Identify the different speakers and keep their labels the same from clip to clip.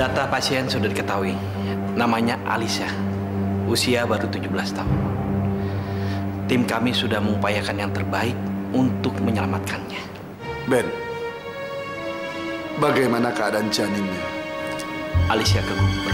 Speaker 1: Data pasien sudah diketahui. Namanya Alicia. Usia baru 17 tahun. Tim kami sudah mengupayakan yang terbaik untuk menyelamatkannya.
Speaker 2: Ben, bagaimana keadaan janinnya?
Speaker 1: Alicia keguguran.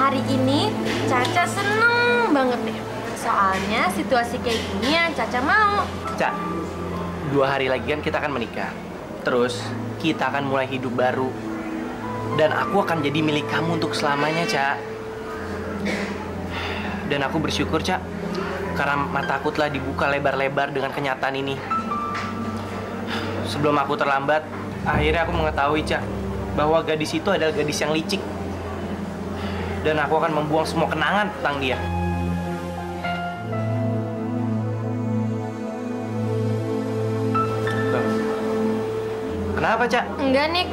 Speaker 3: Hari ini Caca seneng banget deh. Soalnya situasi kayak gini yang Caca mau.
Speaker 4: Ca, 2 hari lagi kan kita akan menikah. Terus kita akan mulai hidup baru. Dan aku akan jadi milik kamu untuk selamanya, Ca. Dan aku bersyukur, Ca, karena mataku telah dibuka lebar-lebar dengan kenyataan ini. Sebelum aku terlambat, akhirnya aku mengetahui, Ca, bahwa gadis itu adalah gadis yang licik. Dan aku akan membuang semua kenangan tentang dia. Kenapa, Cak?
Speaker 3: Enggak, Nick.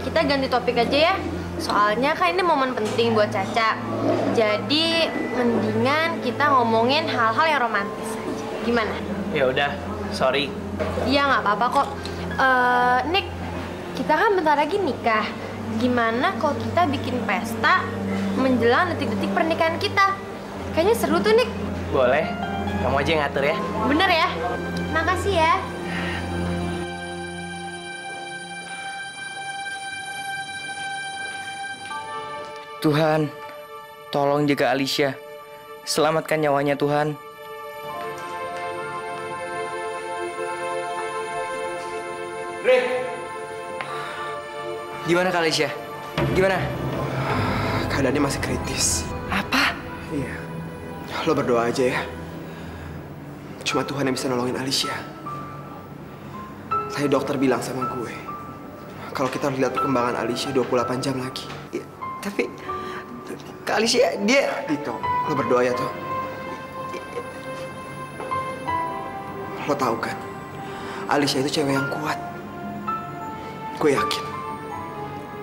Speaker 3: Kita ganti topik aja ya. Soalnya kan ini momen penting buat Caca. Jadi mendingan kita ngomongin hal-hal yang romantis aja. Gimana?
Speaker 4: Ya udah, sorry.
Speaker 3: Iya, nggak apa-apa kok. Nick, kita kan bentar lagi nikah. Gimana kalau kita bikin pesta menjelang detik-detik pernikahan kita? Kayaknya seru tuh, Nick.
Speaker 4: Boleh. Kamu aja yang ngatur ya.
Speaker 3: Bener ya? Makasih ya.
Speaker 5: Tuhan, tolong jaga Alicia. Selamatkan nyawanya, Tuhan. Gimana Kak Alicia? Gimana?
Speaker 6: Keadaannya masih kritis.
Speaker 5: Apa?
Speaker 6: Iya. Lo berdoa aja ya. Cuma Tuhan yang bisa nolongin Alicia. Tadi dokter bilang sama gue, kalau kita harus lihat perkembangan Alicia 28 jam lagi.
Speaker 5: Ya, tapi Kak Alicia, dia...
Speaker 6: Dito, lo berdoa ya, Toh. Lo tahu kan, Alicia itu cewek yang kuat. Gue yakin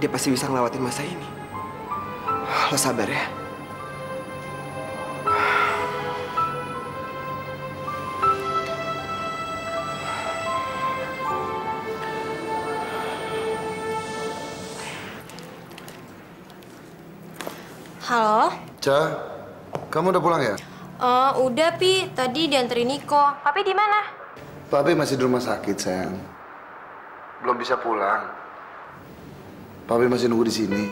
Speaker 6: dia pasti bisa ngelewatin masa ini. Lo sabar ya.
Speaker 3: Halo?
Speaker 2: Ca, kamu udah pulang ya?
Speaker 3: Udah, Pi. Tadi dianterin Niko. Papi di mana?
Speaker 2: Papi masih di rumah sakit, sayang. Belum bisa pulang. Papi masih nunggu di sini.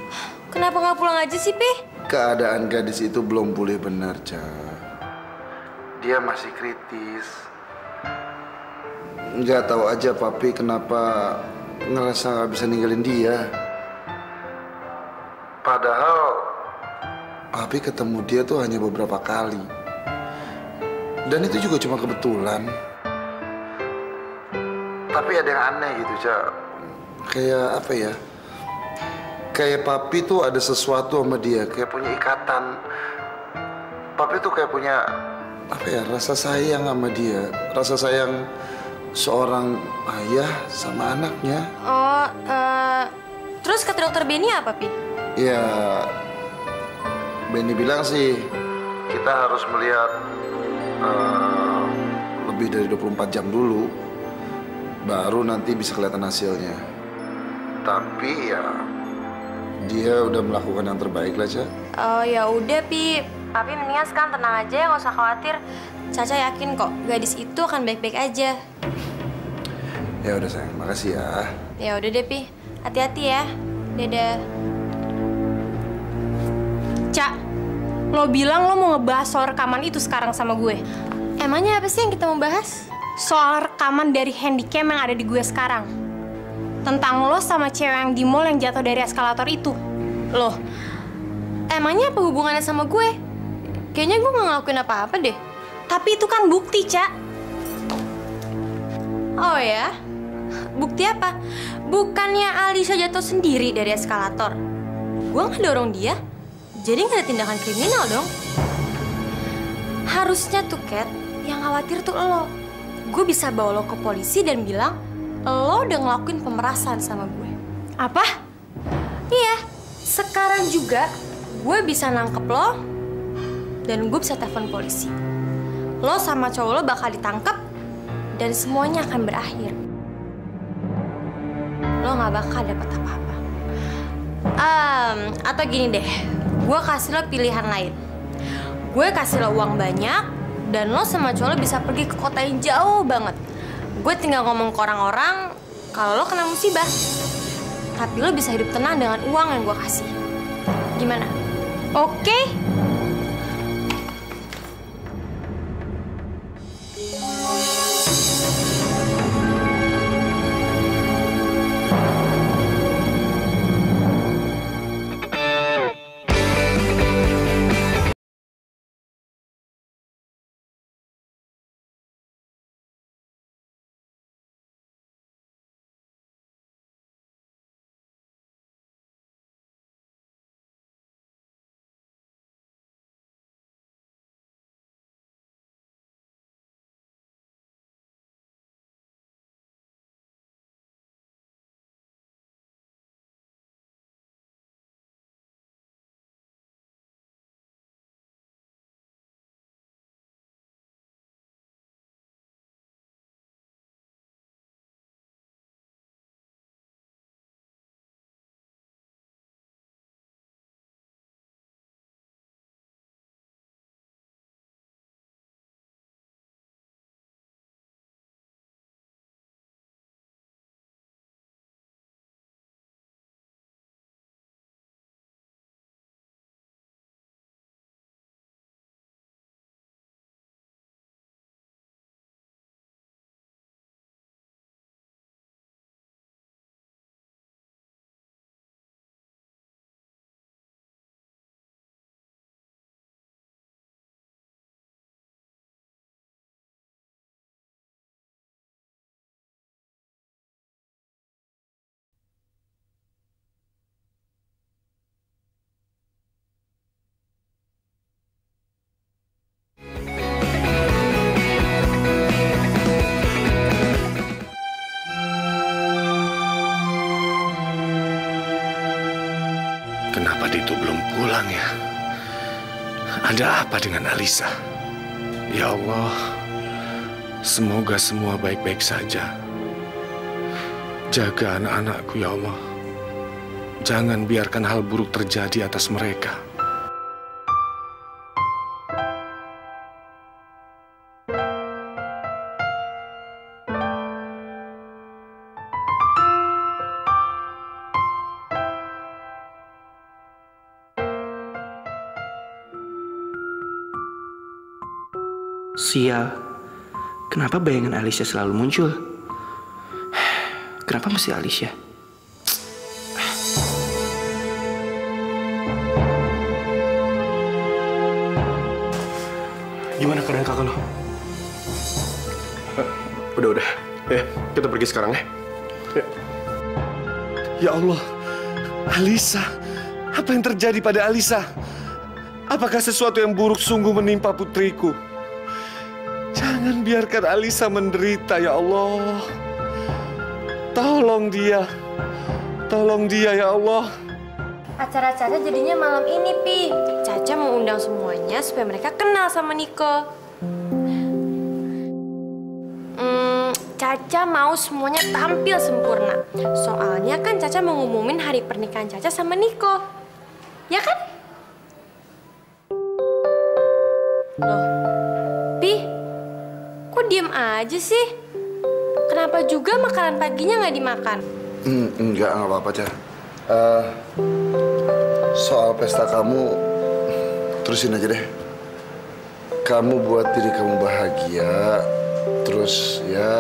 Speaker 3: Kenapa nggak pulang aja sih, Pi?
Speaker 2: Keadaan gadis itu belum pulih benar, Ca. Dia masih kritis. Nggak tahu aja Papi kenapa ngerasa nggak bisa ninggalin dia. Padahal Papi ketemu dia tuh hanya beberapa kali. Dan itu juga cuma kebetulan. Tapi ada yang aneh gitu, Ca. Kayak apa ya? Kayak Papi tuh ada sesuatu sama dia, kayak punya ikatan. Papi tuh kayak punya apa ya, rasa sayang sama dia, rasa sayang seorang ayah sama anaknya.
Speaker 3: Terus kata dokter Benny apa, Pi?
Speaker 2: Ya, Benny bilang sih kita harus melihat lebih dari 24 jam dulu, baru nanti bisa kelihatan hasilnya. Tapi ya dia udah melakukan yang terbaik lah, Ca.
Speaker 3: Oh ya udah, Pi. Papi mendingan sekarang tenang aja, nggak usah khawatir. Caca yakin kok gadis itu akan baik-baik aja.
Speaker 2: Ya udah sayang, makasih ya.
Speaker 3: Ya udah deh, Pi. Hati-hati ya. Dadah. Ca, lo bilang lo mau ngebahas soal rekaman itu sekarang sama gue. Emangnya apa sih yang kita mau bahas? Soal rekaman dari handycam yang ada di gue sekarang. Tentang lo sama cewek yang di mall yang jatuh dari eskalator itu. Loh, emangnya apa hubungannya sama gue? Kayaknya gue gak ngelakuin apa-apa deh. Tapi itu kan bukti, Ca. Oh ya? Bukti apa? Bukannya Alicia jatuh sendiri dari eskalator. Gue gak dorong dia. Jadi gak ada tindakan kriminal dong. Harusnya tuh, Kat, yang khawatir tuh lo. Gue bisa bawa lo ke polisi dan bilang lo udah ngelakuin pemerasan sama gue. Apa? Iya, sekarang juga gue bisa nangkep lo dan gue bisa telepon polisi. Lo sama cowok lo bakal ditangkap dan semuanya akan berakhir. Lo gak bakal dapat apa-apa. Atau gini deh, gue kasih lo pilihan lain. Gue kasih lo uang banyak dan lo sama cowok lo bisa pergi ke kota yang jauh banget. Gue tinggal ngomong ke orang-orang kalau lo kena musibah. Tapi lo bisa hidup tenang dengan uang yang gue kasih. Gimana? Oke?
Speaker 7: Kenapa Dito belum pulang ya? Ada apa dengan Alisa? Ya Allah, semoga semua baik-baik saja. Jaga anak-anakku ya Allah. Jangan biarkan hal buruk terjadi atas mereka.
Speaker 4: Sial, kenapa bayangan Alicia selalu muncul? Kenapa mesti Alicia?
Speaker 7: Gimana keadaan kakak lo? Udah. Kita pergi sekarang ya. Ya Allah, Alisa. Apa yang terjadi pada Alisa? Apakah sesuatu yang buruk sungguh menimpa putriku? Jangan biarkan Alisa menderita, ya Allah. Tolong dia ya Allah.
Speaker 3: Acara Caca jadinya malam ini, Pi. Caca mau undang semuanya supaya mereka kenal sama Niko. Caca mau semuanya tampil sempurna. Soalnya kan Caca mau ngumumin hari pernikahan Caca sama Niko. Ya kan? Loh, Pi, kok diem aja sih? Kenapa juga makanan paginya nggak dimakan?
Speaker 2: Nggak apa-apa, Ca. Soal pesta kamu, terusin aja deh. Kamu buat diri kamu bahagia, terus ya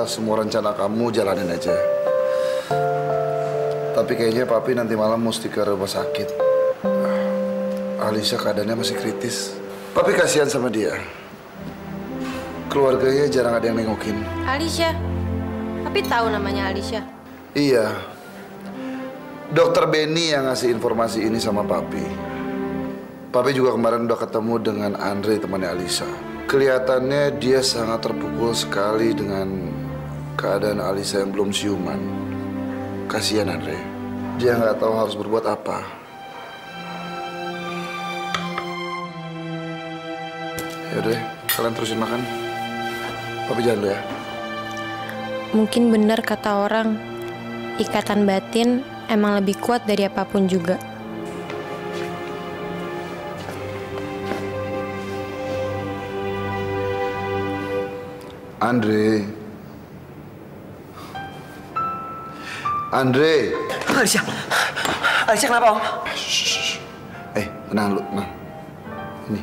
Speaker 2: semua rencana kamu jalanin aja. Tapi kayaknya Papi nanti malam mesti ke rumah sakit. Alisa keadaannya masih kritis. Papi kasihan sama dia. Keluarganya jarang ada yang nengokin.
Speaker 3: Alicia, Papi tahu namanya Alicia.
Speaker 2: Iya. Dokter Benny yang ngasih informasi ini sama Papi. Papi juga kemarin udah ketemu dengan Andre, temannya Alisa. Kelihatannya dia sangat terpukul sekali dengan keadaan Alisa yang belum siuman. Kasihan Andre. dia nggak tahu harus berbuat apa. Yaudah, kalian terusin makan. Papi jalan dulu ya.
Speaker 3: Mungkin benar kata orang, ikatan batin emang lebih kuat dari apapun juga.
Speaker 2: Andre.
Speaker 6: Alicia. Alicia kenapa, Om?
Speaker 2: Tenang lu, tenang. Ini.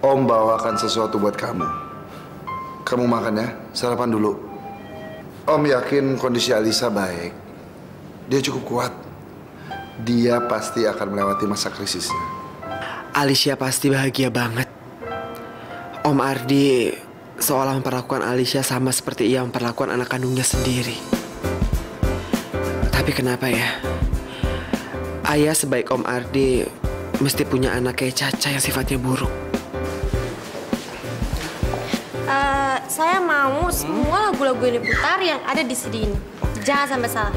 Speaker 2: Om bawakan sesuatu buat kamu. Kamu makan ya, sarapan dulu. Om yakin kondisi Alisa baik. Dia cukup kuat. Dia pasti akan melewati masa krisisnya.
Speaker 6: Alicia pasti bahagia banget. Om Ardi seolah memperlakukan Alicia sama seperti ia memperlakukan anak kandungnya sendiri. Tapi kenapa ya? Ayah sebaik Om Ardi mesti punya anak kayak Caca yang sifatnya buruk.
Speaker 3: Saya mau semua lagu-lagu yang diputar yang ada di CD ini. Jangan sampai salah.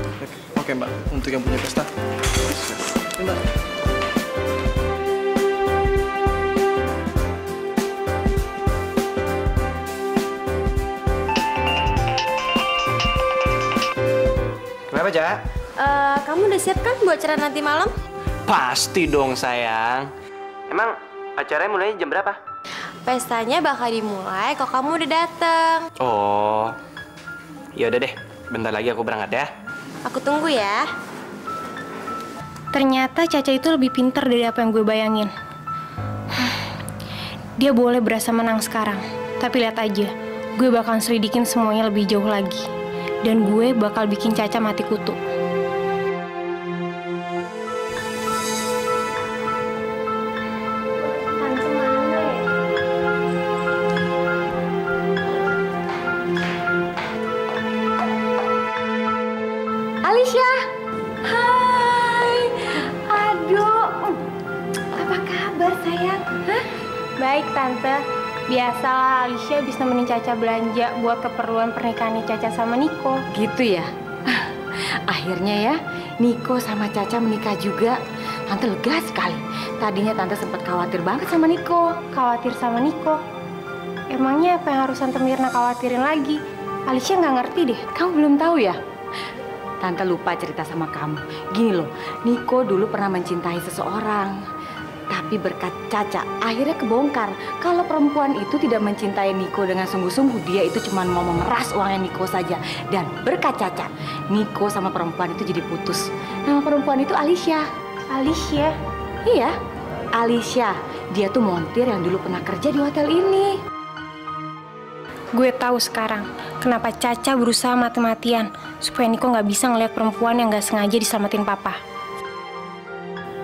Speaker 4: Oke, Mbak. Untuk yang punya pesta. Mbak. Kenapa, Cak?
Speaker 3: Kamu udah siap kan buat acara nanti malam?
Speaker 4: Pasti dong, sayang. Emang acaranya mulainya jam berapa?
Speaker 3: Pestanya bakal dimulai kok kamu udah dateng.
Speaker 4: Oh, ya udah deh. Bentar lagi aku berangkat ya.
Speaker 3: Aku tunggu ya. Ternyata Caca itu lebih pintar dari apa yang gue bayangin. Dia boleh berasa menang sekarang, tapi lihat aja, gue bakal selidikin semuanya lebih jauh lagi. Dan gue bakal bikin Caca mati kutu. Alicia, hai, aduh, apa kabar sayang? Hah? Baik tante, biasalah Alicia bisa nemenin Caca belanja buat keperluan pernikahan Caca sama Niko.
Speaker 8: Gitu ya? Akhirnya ya, Niko sama Caca menikah juga. Tante lega sekali. Tadinya Tante sempat khawatir banget sama Niko.
Speaker 3: Khawatir sama Niko? Emangnya apa yang harus Tante Mirna khawatirin lagi? Alicia nggak ngerti deh.
Speaker 8: Kamu belum tahu ya? Tante lupa cerita sama kamu. Gini loh, Niko dulu pernah mencintai seseorang. Tapi berkat Caca, akhirnya kebongkar. Kalau perempuan itu tidak mencintai Niko dengan sungguh-sungguh, dia itu cuma mau memeras uangnya Niko saja. Dan berkat Caca, Niko sama perempuan itu jadi putus. Nama perempuan itu Alicia.
Speaker 3: Alicia?
Speaker 8: Iya, Alicia. Dia tuh montir yang dulu pernah kerja di hotel ini.
Speaker 3: Gue tahu sekarang kenapa Caca berusaha mati-matian supaya Niko nggak bisa ngeliat perempuan yang nggak sengaja diselamatin papa.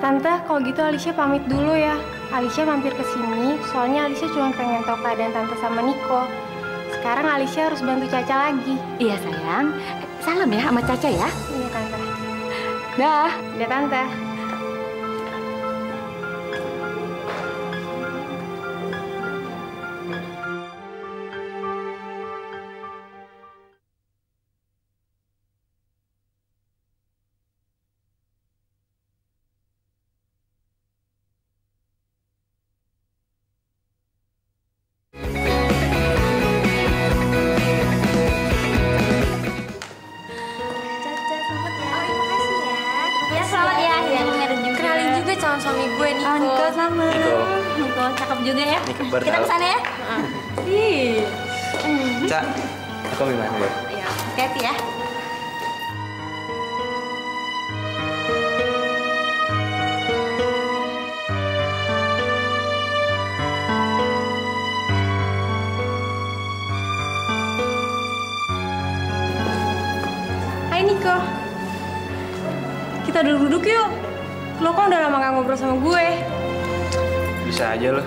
Speaker 3: Tante, kalau gitu Alicia pamit dulu ya. Alicia mampir ke sini, soalnya Alicia cuma pengen tahu keadaan Tante sama Niko. Sekarang Alicia harus bantu Caca lagi.
Speaker 8: Iya sayang, salam ya sama Caca ya.
Speaker 3: Iya Tante.
Speaker 8: Dah.
Speaker 3: Udah Tante. Suami gue Niko.
Speaker 8: Oh, Niko sama.
Speaker 3: Niko cakep juga ya.
Speaker 4: Niko
Speaker 3: Kita kesana ya.
Speaker 8: Ih.
Speaker 4: Cak, aku gimana ya?
Speaker 3: Iya, hati-hati ya. Hai Niko. Kita duduk-duduk yuk. Lo kan udah lama gak ngobrol sama gue.
Speaker 4: Bisa aja loh.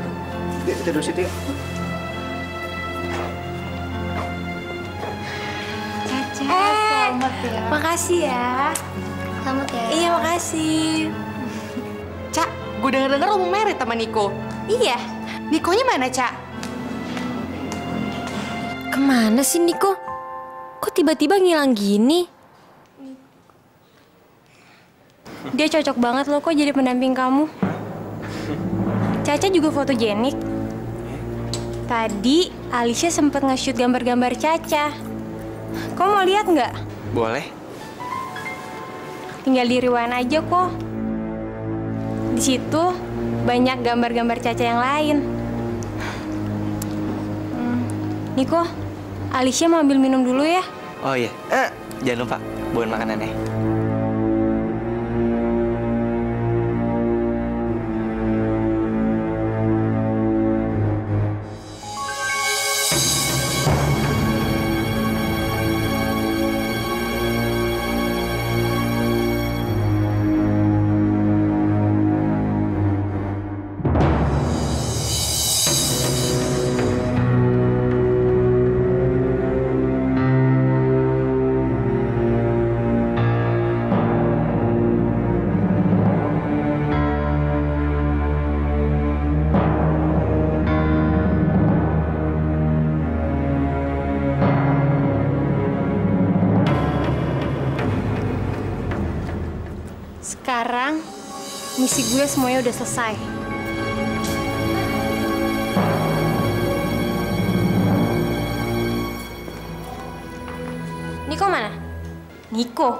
Speaker 4: Yuk, kita duduk situ yuk.
Speaker 3: Caca, selamat ya. Makasih ya. Selamat ya. Iya, makasih.
Speaker 8: Cak, gue denger-denger lo mau married sama Niko.
Speaker 3: Iya.
Speaker 8: Nikonya mana, Cak?
Speaker 3: Kemana sih Niko? Kok tiba-tiba ngilang gini? Dia cocok banget loh kok jadi pendamping kamu. Caca juga fotogenik. Tadi Alicia sempat nge-shoot gambar-gambar Caca. Kamu mau lihat nggak?
Speaker 4: Boleh.
Speaker 3: Tinggal di rewind aja kok. Di situ banyak gambar-gambar Caca yang lain. Niko, Alicia mau ambil minum dulu ya.
Speaker 4: Oh iya, jangan lupa bawain makanannya.
Speaker 3: Sekarang, misi gue semuanya udah selesai. Niko mana? Niko?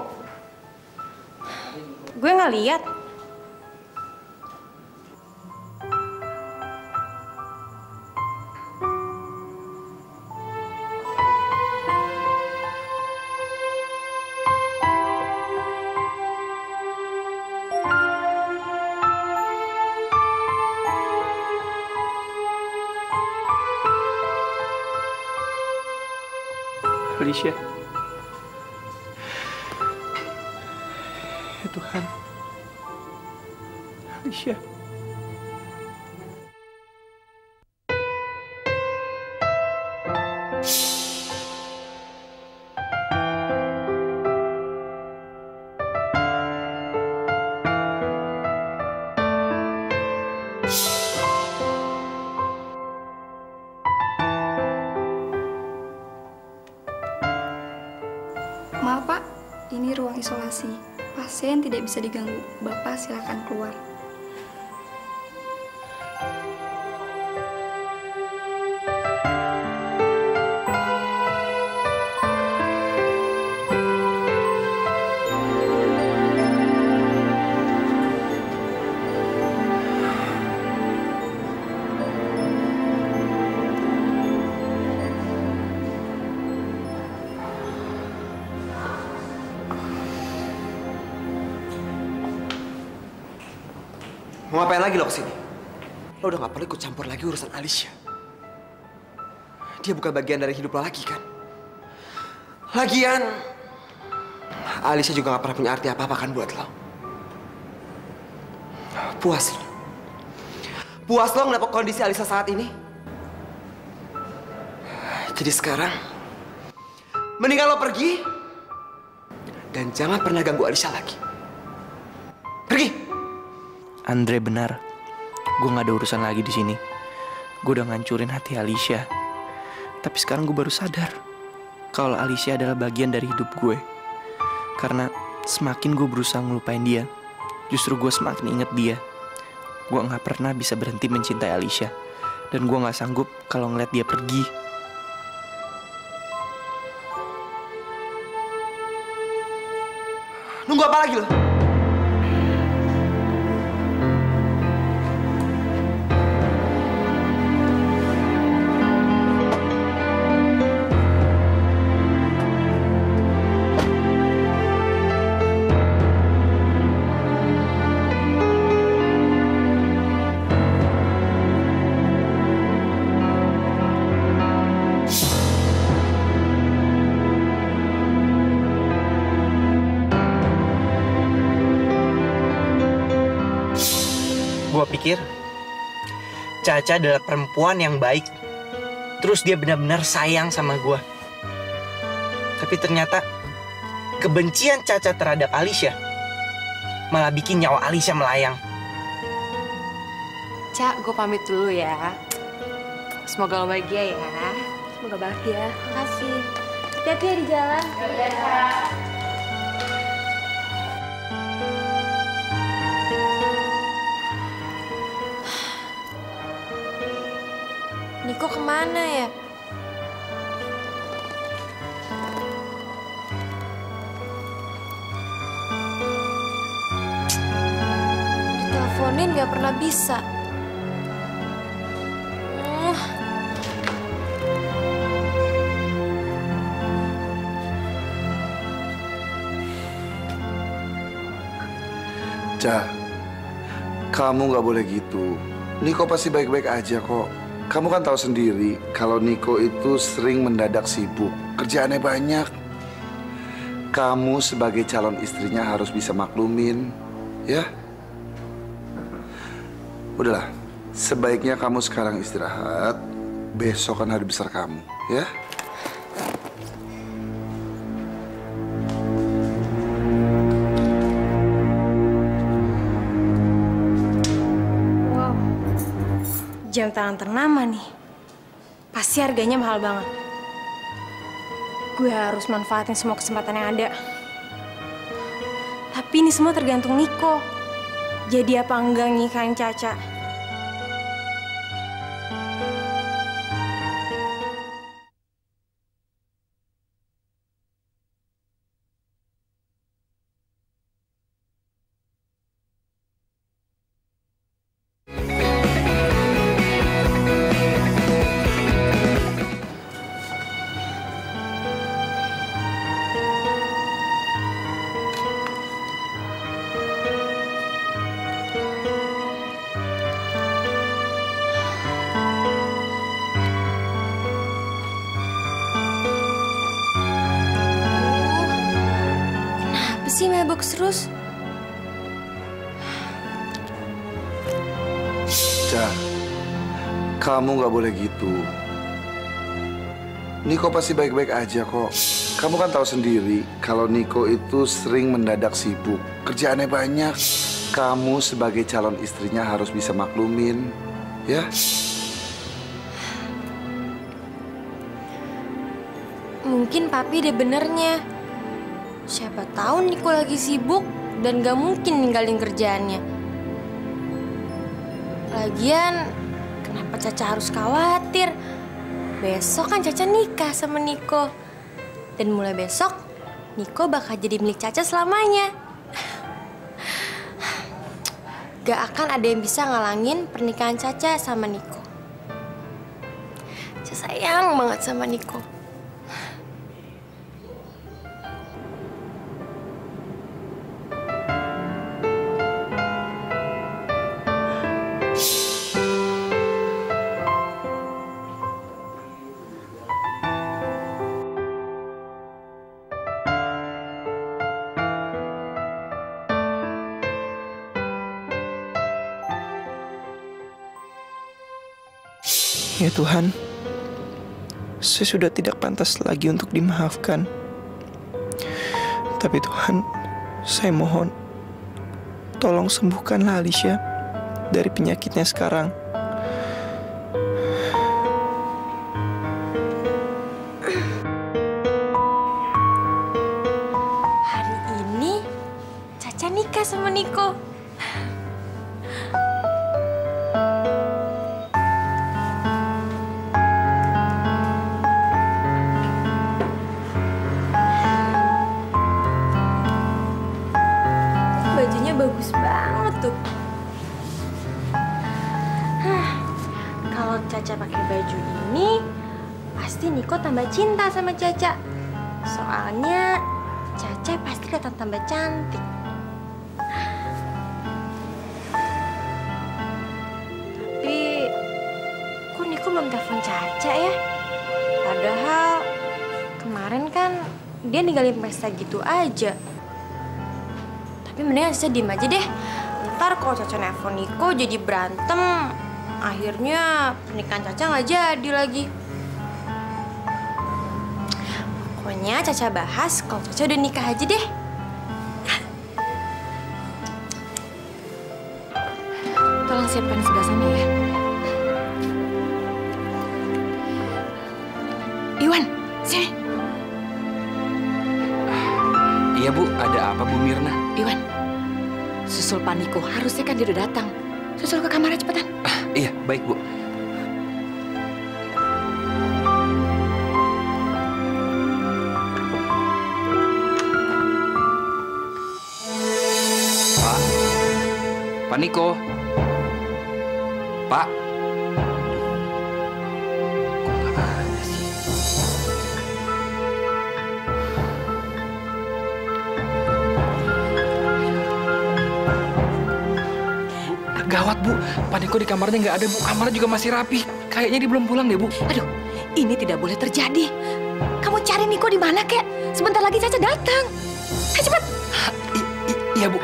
Speaker 3: Gue nggak lihat.
Speaker 4: Alicia. Ya Tuhan. Alicia.
Speaker 9: Maaf Pak, ini ruang isolasi. Pasien tidak bisa diganggu. Bapak silakan keluar.
Speaker 6: Mau ngapain lagi lo kesini? Lo udah gak perlu ikut campur lagi urusan Alicia. Dia bukan bagian dari hidup lo lagi kan? Lagian, Alicia juga gak pernah punya arti apa-apa kan buat lo. Puas lo? Puas lo ngeliat kondisi Alicia saat ini? Jadi sekarang, mendingan lo pergi dan jangan pernah ganggu Alicia lagi. Pergi!
Speaker 4: Andre benar, gue gak ada urusan lagi di sini. Gue udah ngancurin hati Alicia. Tapi sekarang gue baru sadar kalau Alicia adalah bagian dari hidup gue. Karena semakin gue berusaha ngelupain dia, justru gue semakin inget dia. Gue gak pernah bisa berhenti mencintai Alicia. Dan gue gak sanggup kalau ngeliat dia pergi.
Speaker 6: Nunggu apa lagi lo?
Speaker 4: Gue pikir Caca adalah perempuan yang baik. Terus dia benar-benar sayang sama gue. Tapi ternyata kebencian Caca terhadap Alicia malah bikin nyawa Alicia melayang.
Speaker 8: Cak, gue pamit dulu ya. Semoga lo bahagia ya. Semoga bahagia.
Speaker 3: Makasih. Hati-hati ya di jalan. Niko kemana ya? Diteleponin gak pernah bisa.
Speaker 2: Ca, kamu nggak boleh gitu. Niko pasti baik-baik aja kok. Kamu kan tahu sendiri kalau Niko itu sering mendadak sibuk, kerjaannya banyak. Kamu sebagai calon istrinya harus bisa maklumin, ya. Udahlah, sebaiknya kamu sekarang istirahat. Besok kan hari besar kamu, ya.
Speaker 3: Jam tangan ternama nih. Pasti harganya mahal banget. Gue harus manfaatin semua kesempatan yang ada. Tapi ini semua tergantung Niko. Jadi apa enggak nikahin Caca? Sih mabuk terus.
Speaker 2: Ca, kamu nggak boleh gitu. Niko pasti baik-baik aja kok. Kamu kan tahu sendiri kalau Niko itu sering mendadak sibuk, kerjaannya banyak. Kamu sebagai calon istrinya harus bisa maklumin, ya.
Speaker 3: Mungkin papi ada benernya. Siapa tahu Niko lagi sibuk dan gak mungkin ninggalin kerjaannya. Lagian, kenapa Caca harus khawatir? Besok kan Caca nikah sama Niko. Dan mulai besok, Niko bakal jadi milik Caca selamanya. Gak akan ada yang bisa ngalangin pernikahan Caca sama Niko. Caca sayang banget sama Niko.
Speaker 4: Ya Tuhan, saya sudah tidak pantas lagi untuk dimaafkan. Tapi Tuhan, saya mohon, tolong sembuhkanlah Alicia dari penyakitnya sekarang.
Speaker 3: Hari ini, Caca nikah sama Niko. Bajunya bagus banget tuh. Kalau Caca pakai baju ini, pasti Niko tambah cinta sama Caca. Soalnya Caca pasti kelihatan tambah cantik. Tapi kok Niko belum telepon Caca ya? Padahal kemarin kan dia ninggalin pesta gitu aja. Tapi mendingan saya diem aja deh. Ntar kalau Caca nelfon Niko jadi berantem, akhirnya pernikahan Caca nggak jadi lagi. Pokoknya Caca bahas kalau Caca udah nikah aja deh.
Speaker 8: Tolong siapkan sebelah sana ya. Iwan, sini.
Speaker 1: Iya Bu, ada apa Bu Mirna?
Speaker 8: Iwan, susul Pak Niko. Harusnya kan dia udah datang. Susul ke kamarnya cepetan.
Speaker 1: Iya, baik Bu. Pak Niko. Pak. Kok nggak ada sih? Gawat, Bu. Pak Niko di kamarnya nggak ada, Bu. Kamarnya juga masih rapi. Kayaknya dia belum pulang deh, Bu.
Speaker 8: Aduh, ini tidak boleh terjadi. Kamu cari Niko di mana, kek? Sebentar lagi Caca datang. Ayo cepat.
Speaker 1: Iya, Bu.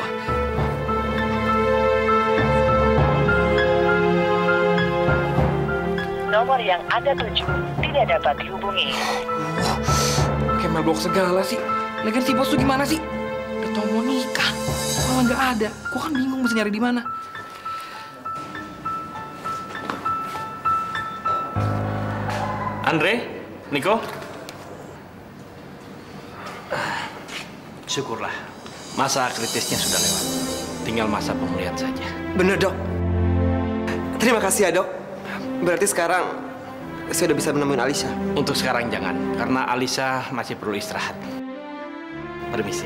Speaker 10: Nomor yang Anda tuju tidak dapat dihubungi.
Speaker 1: Kayak mailbox segala sih. Lagian si bos tuh gimana sih? Udah tau mau nikah, malah nggak ada. Gua kan bingung mesti nyari di mana. Andre, Niko. Syukurlah, masa kritisnya sudah lewat. Tinggal masa pemulihan saja.
Speaker 6: Bener, Dok. Terima kasih ya, Dok. Berarti sekarang saya udah bisa menemuin Alisa.
Speaker 1: Untuk sekarang jangan, karena Alisa masih perlu istirahat. Permisi.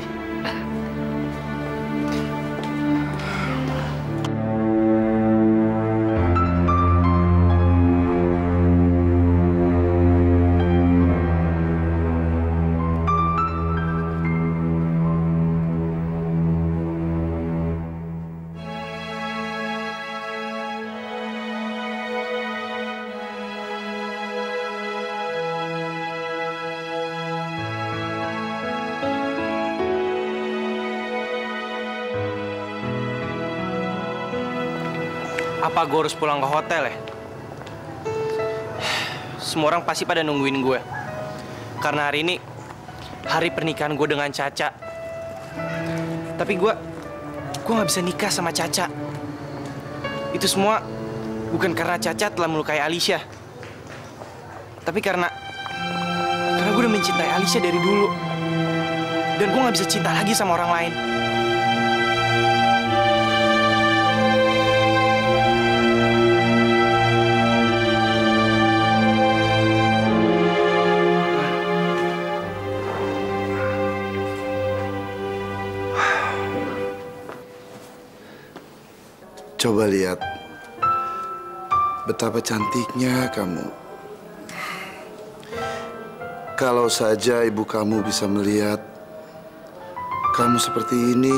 Speaker 4: Apa gue harus pulang ke hotel ya? Semua orang pasti pada nungguin gue. Karena hari ini hari pernikahan gue dengan Caca. Tapi gue nggak bisa nikah sama Caca. Itu semua bukan karena Caca telah melukai Alicia. Tapi karena gue udah mencintai Alicia dari dulu. Dan gue nggak bisa cinta lagi sama orang lain.
Speaker 2: Coba lihat betapa cantiknya kamu. Kalau saja ibu kamu bisa melihat kamu seperti ini,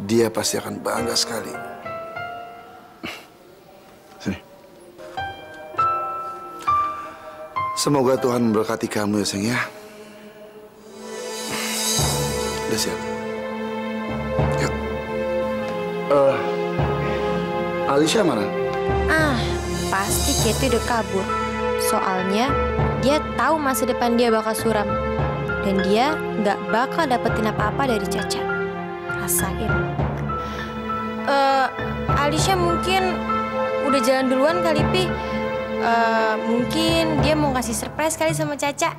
Speaker 2: dia pasti akan bangga sekali. Sini. Semoga Tuhan memberkati kamu ya, sayang ya. Udah siap? Yuk. Alicia mana?
Speaker 3: Pasti Katie udah kabur. Soalnya dia tahu masa depan dia bakal suram. Dan dia nggak bakal dapetin apa-apa dari Caca. Rasain. Alicia mungkin udah jalan duluan kali, Pi. Mungkin dia mau kasih surprise kali sama Caca.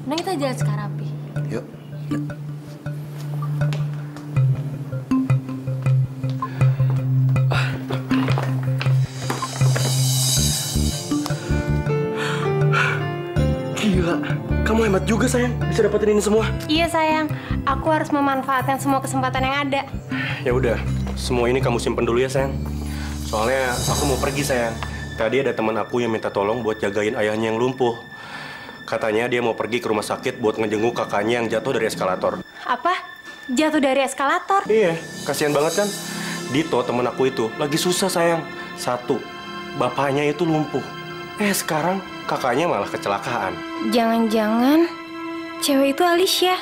Speaker 3: Nah, kita jalan sekarang, Pi.
Speaker 2: Yuk.
Speaker 11: Gila, kamu hebat juga sayang, bisa dapetin ini semua.
Speaker 3: Iya sayang, aku harus memanfaatkan semua kesempatan yang ada.
Speaker 11: Ya udah, semua ini kamu simpen dulu ya sayang. Soalnya aku mau pergi sayang. Tadi ada teman aku yang minta tolong buat jagain ayahnya yang lumpuh. Katanya dia mau pergi ke rumah sakit buat ngejenguk kakaknya yang jatuh dari eskalator.
Speaker 3: Apa? Jatuh dari eskalator?
Speaker 11: Iya, kasihan banget kan. Dito teman aku itu lagi susah sayang. Satu, bapaknya itu lumpuh. Sekarang kakaknya malah kecelakaan.
Speaker 3: Jangan-jangan cewek itu Alicia.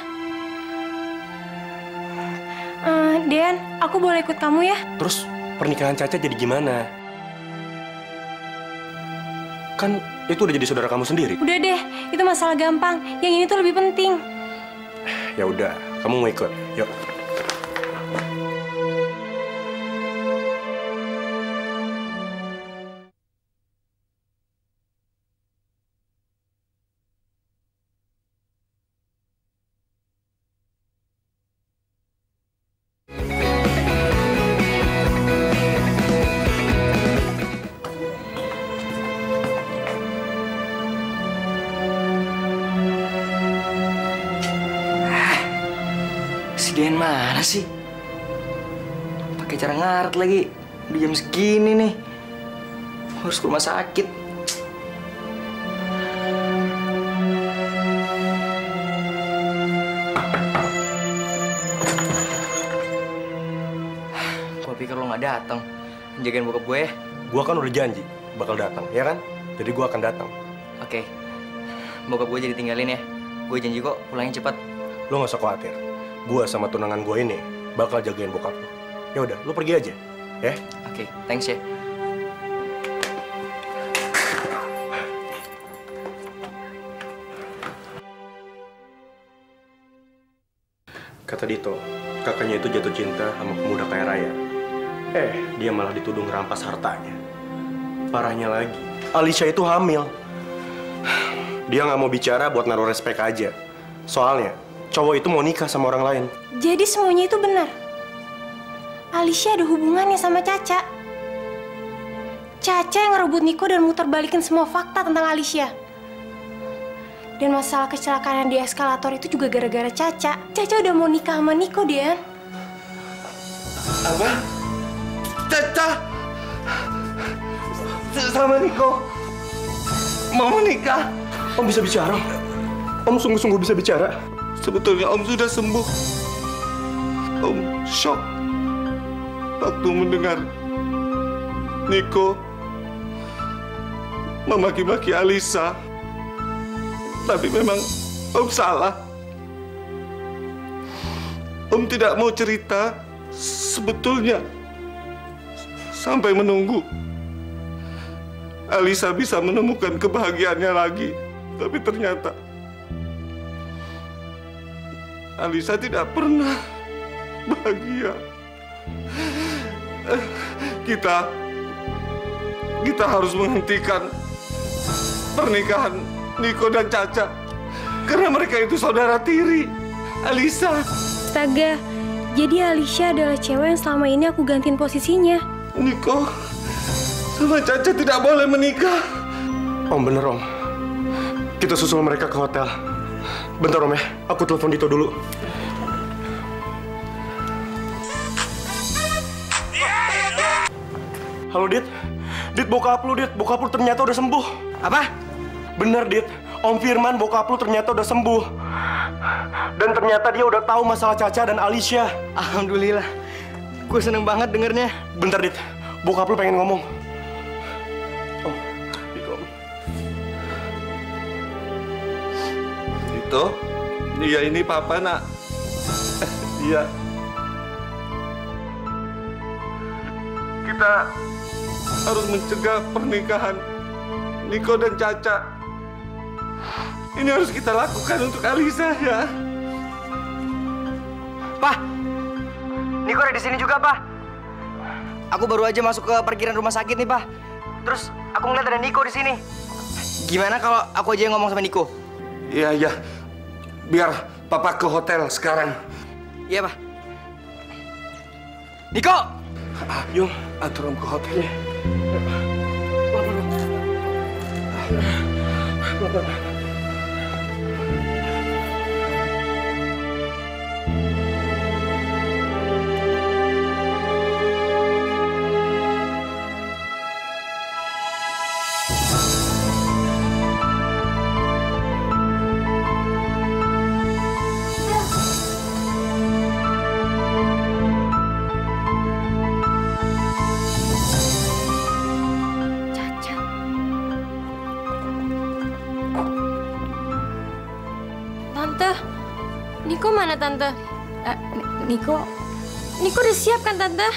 Speaker 3: Dan, aku boleh ikut kamu ya?
Speaker 11: Terus pernikahan Caca jadi gimana? Kan itu udah jadi saudara kamu sendiri.
Speaker 3: Udah deh, itu masalah gampang. Yang ini tuh lebih penting.
Speaker 11: Ya udah, kamu mau ikut? Yuk.
Speaker 6: Si Dian mana sih?
Speaker 5: cara ngaret lagi. Udah jam segini nih. Harus ke rumah sakit. Gua pikir lo nggak datang. Jagain bokap gue ya.
Speaker 11: Gua kan udah janji bakal datang, ya kan? Jadi gua akan datang.
Speaker 5: Oke. Bokap gue jadi tinggalin ya. Gue janji kok pulangnya cepat.
Speaker 11: Lo nggak usah khawatir. Gua sama tunangan gue ini bakal jagain bokap lo. Ya udah, lo pergi aja, ya?
Speaker 5: Oke, thanks ya.
Speaker 11: Kata Dito, kakaknya itu jatuh cinta sama pemuda kaya raya. Dia malah dituduh ngerampas hartanya. Parahnya lagi, Alicia itu hamil. Dia nggak mau bicara buat naruh respek aja. Soalnya, cowok itu mau nikah sama orang lain.
Speaker 3: Jadi semuanya itu benar. Alicia ada hubungannya sama Caca. Caca yang ngerebut Niko dan muter balikin semua fakta tentang Alicia. Dan masalah kecelakaan yang di eskalator itu juga gara-gara Caca. Caca udah mau nikah sama Niko, Dian.
Speaker 7: Apa? Caca sama Niko mau menikah?
Speaker 11: Om bisa bicara? Om sungguh-sungguh bisa bicara?
Speaker 7: Sebetulnya Om sudah sembuh. Om shock waktu mendengar Niko memaki-maki Alisa. Tapi memang Om salah. Om tidak mau cerita sebetulnya sampai menunggu Alisa bisa menemukan kebahagiaannya lagi. Tapi ternyata Alisa tidak pernah bahagia. Kita harus menghentikan pernikahan Niko dan Caca karena mereka itu saudara tiri. Alisa.
Speaker 3: Astaga, jadi Alicia adalah cewek yang selama ini aku gantiin posisinya.
Speaker 7: Niko sama Caca tidak boleh menikah.
Speaker 11: Om, bener Om. Kita susul mereka ke hotel. Bentar Om ya, aku telepon Dito dulu. Halo Dit. Dit, bokap lu Dit. Bokap lu ternyata udah sembuh.
Speaker 5: Apa?
Speaker 11: Bener Dit. Om Firman bokap lu ternyata udah sembuh. Dan ternyata dia udah tahu masalah Caca dan Alicia.
Speaker 5: Alhamdulillah. Gue seneng banget dengernya.
Speaker 11: Bentar Dit. Bokap lu pengen ngomong. Om, Dito.
Speaker 7: Dito? Iya, ini Papa, Nak. Iya. Kita harus mencegah pernikahan Niko dan Caca. Ini harus kita lakukan untuk Alisa, ya.
Speaker 5: Pak, Niko ada di sini juga, Pak. Aku baru aja masuk ke parkiran rumah sakit nih, Pak. Terus aku ngeliat ada Niko di sini. Gimana kalau aku aja yang ngomong sama Niko?
Speaker 7: Iya, iya. Biar Papa ke hotel sekarang.
Speaker 5: Iya, Pak. Niko!
Speaker 7: Ayo, atur Om ke hotelnya.
Speaker 3: Niko mana, Tante?
Speaker 8: Niko
Speaker 3: udah siap kan, Tante?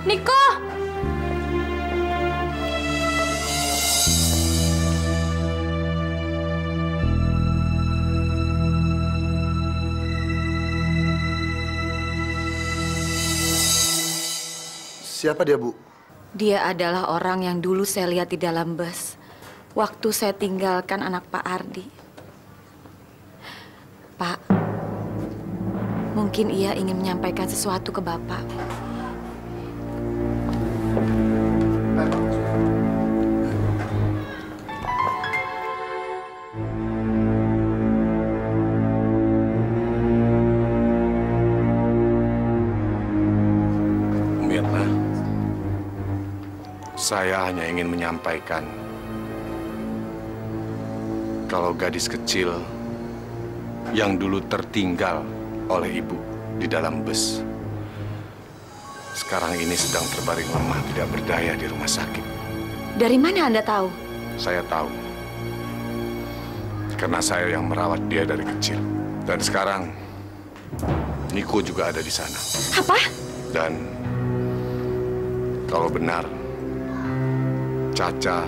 Speaker 3: Niko!
Speaker 2: Siapa dia, Bu?
Speaker 8: Dia adalah orang yang dulu saya lihat di dalam bus waktu saya tinggalkan anak Pak Ardi. Pak, mungkin ia ingin menyampaikan sesuatu ke Bapak.
Speaker 7: Saya hanya ingin menyampaikan kalau gadis kecil yang dulu tertinggal oleh ibu di dalam bus sekarang ini sedang terbaring lemah tidak berdaya di rumah sakit.
Speaker 8: Dari mana Anda tahu?
Speaker 7: Saya tahu. Karena saya yang merawat dia dari kecil. Dan sekarang Niko juga ada di sana.
Speaker 8: Apa?
Speaker 7: Dan kalau benar Caca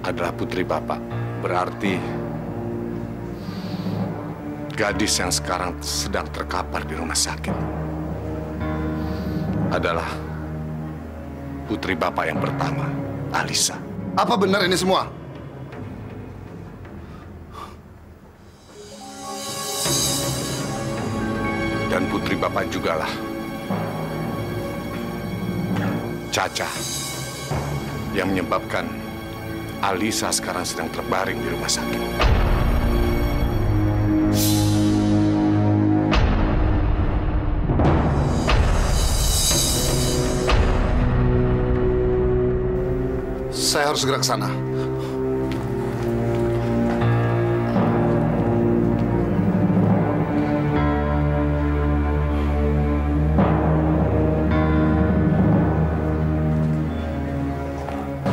Speaker 7: adalah putri Bapak, berarti gadis yang sekarang sedang terkapar di rumah sakit adalah putri Bapak yang pertama, Alisa.
Speaker 2: Apa benar ini semua?
Speaker 7: Dan putri Bapak jugalah Caca yang menyebabkan Alisa sekarang sedang terbaring di rumah sakit.
Speaker 2: Saya harus segera ke sana.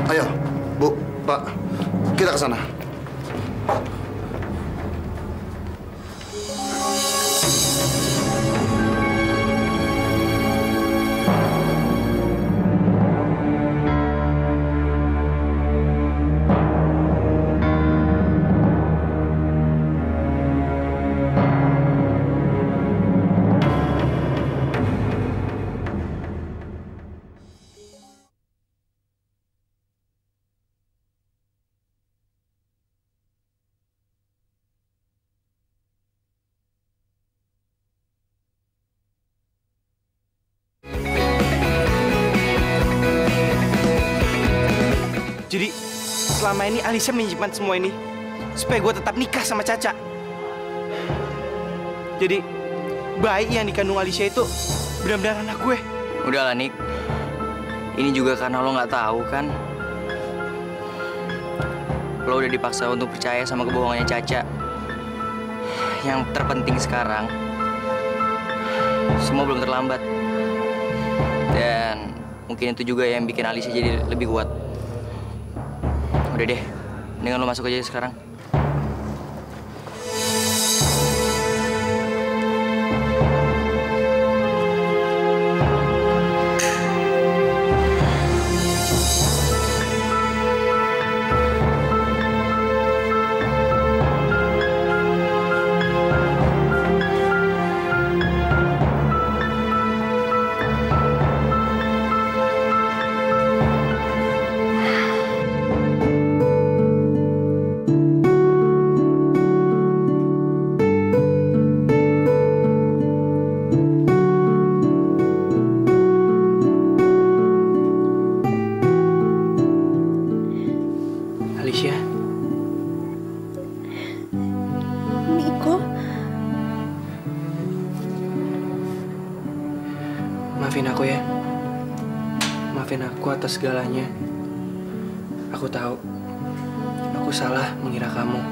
Speaker 2: Ayo, Bu, Pak, kita ke sana.
Speaker 4: Jadi selama ini Alicia menyimpan semua ini supaya gue tetap nikah sama Caca. Jadi bayi yang dikandung Alicia itu benar-benar anak gue.
Speaker 5: Udahlah, Nik. Ini juga karena lo nggak tahu kan. Lo udah dipaksa untuk percaya sama kebohongannya Caca. Yang terpenting sekarang, semua belum terlambat. Dan mungkin itu juga yang bikin Alicia jadi lebih kuat. Udah deh, mendingan lo masuk aja sekarang.
Speaker 4: Maafin aku ya. Maafin aku atas segalanya. Aku tahu, aku salah mengira kamu.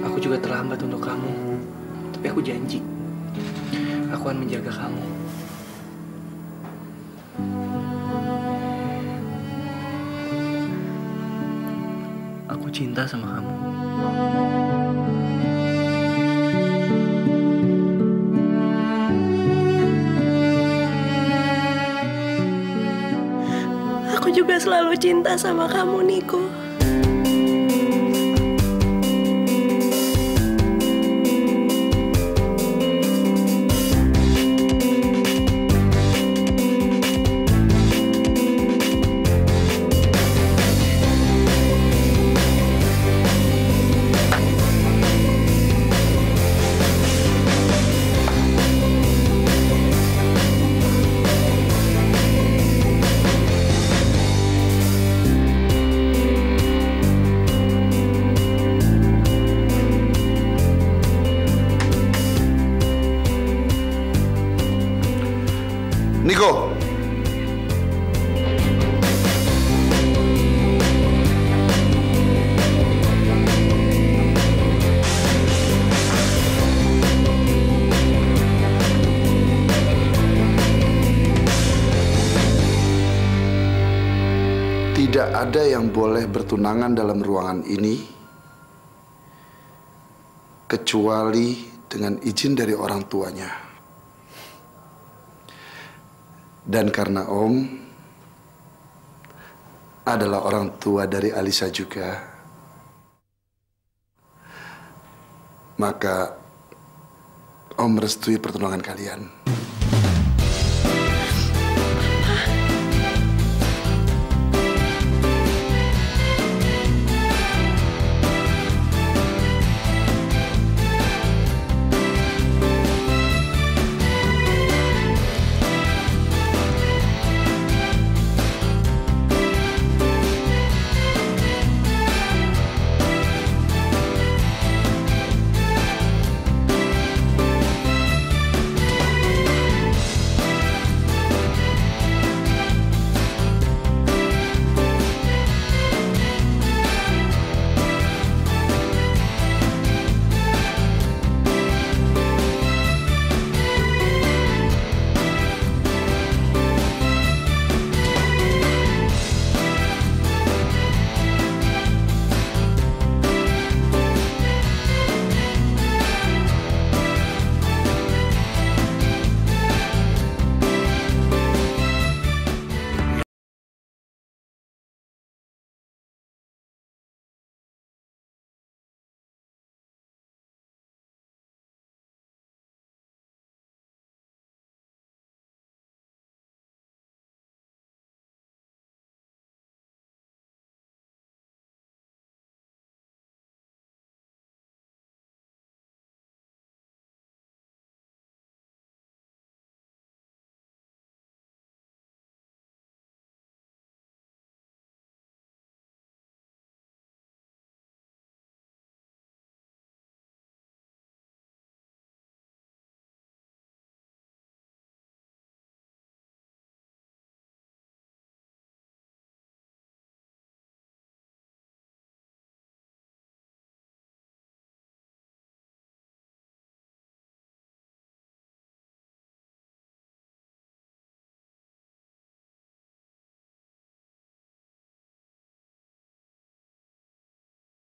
Speaker 4: Aku juga terlambat untuk kamu. Tapi aku janji, aku akan menjaga kamu. Aku cinta sama kamu.
Speaker 12: Aku juga selalu cinta sama kamu, Niko.
Speaker 2: Niko. tidak ada yang boleh bertunangan dalam ruangan ini kecuali dengan izin dari orang tuanya. Dan karena Om adalah orang tua dari Alisa juga, maka Om merestui pertunangan kalian.